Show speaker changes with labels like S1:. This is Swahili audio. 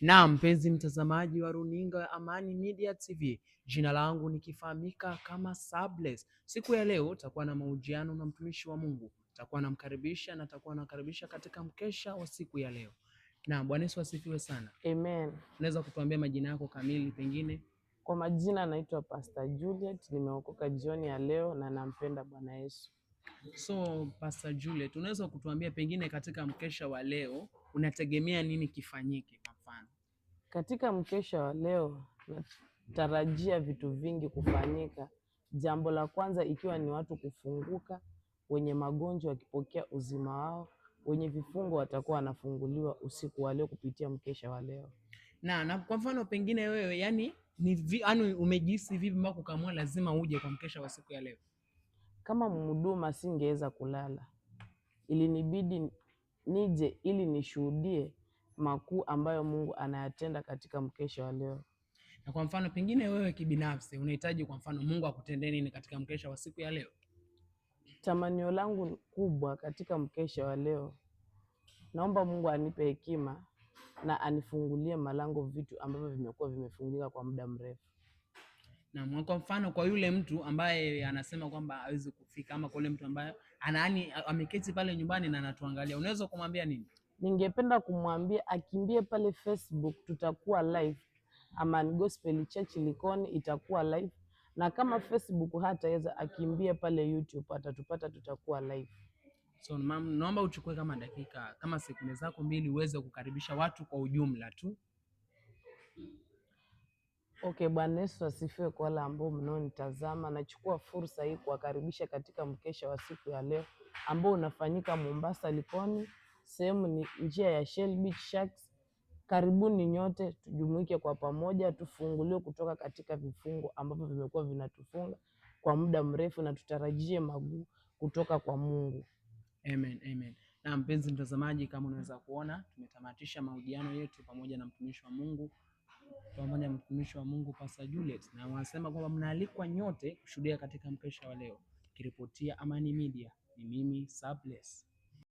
S1: Na mpenzi mtazamaji wa runinga ya Amani Media TV, jina langu nikifahamika kama Sabless. Siku ya leo takuwa na mahojiano na mtumishi wa Mungu, takuwa nakaribisha katika mkesha wa siku ya leo. Na Bwana Yesu asifiwe sana.
S2: Amen.
S1: Unaweza kutuambia majina yako kamili pengine?
S2: Kwa majina naitwa Pastor Juliet, nimeokoka jioni ya leo na nampenda Bwana Yesu.
S1: So Pastor Juliet, unaweza kutuambia pengine katika mkesha wa leo unategemea nini kifanyike kwa mfano?
S2: Katika mkesha wa leo natarajia vitu vingi kufanyika. Jambo la kwanza ikiwa ni watu kufunguka, wenye magonjwa wakipokea uzima wao, wenye vifungo watakuwa wanafunguliwa usiku wa leo kupitia mkesha wa leo.
S1: Na kwa mfano pengine wewe yani umejihisi vipi mpaka ukaamua lazima uje kwa mkesha wa siku ya leo?
S2: Kama mhuduma singeweza kulala, ilinibidi nije ili nishuhudie makuu ambayo Mungu anayatenda katika mkesha wa leo.
S1: Na kwa mfano pengine wewe kibinafsi unahitaji kwa mfano Mungu akutendee nini katika mkesha wa siku ya leo?
S2: Tamanio langu kubwa katika mkesha wa leo, naomba Mungu anipe hekima na anifungulie malango vitu ambavyo vimekuwa vimefungika kwa muda mrefu.
S1: Na kwa mfano kwa yule mtu ambaye anasema kwamba hawezi kufika, ama kwa yule mtu ambaye ameketi pale nyumbani na anatuangalia, unaweza kumwambia nini?
S2: Ningependa kumwambia akimbie pale Facebook, tutakuwa live. Amani Gospel Church Likoni itakuwa live, na kama Facebook hataweza akimbie pale YouTube atatupata, tutakuwa live.
S1: So naomba uchukue kama dakika kama sekunde zako 2 uweze kukaribisha watu kwa ujumla tu.
S2: Okay, Bwana Yesu asifiwe. Kwa wale ambao mnaonitazama, nachukua fursa hii kuwakaribisha katika mkesha wa siku ya leo ambao unafanyika Mombasa Likoni, sehemu ni njia ya Shell Beach Sharks. Karibuni nyote, tujumuike kwa pamoja, tufunguliwe kutoka katika vifungo ambavyo vimekuwa vinatufunga kwa muda mrefu, na tutarajie maguu kutoka kwa Mungu.
S1: Amen, amen. Na mpenzi mtazamaji, kama unaweza kuona tumetamatisha mahojiano yetu pamoja na mtumishi wa Mungu Pastor Juliet, na wanasema kwamba mnaalikwa nyote kushuhudia katika mkesha wa leo. Kiripotia Amani Media, ni mimi Sabless.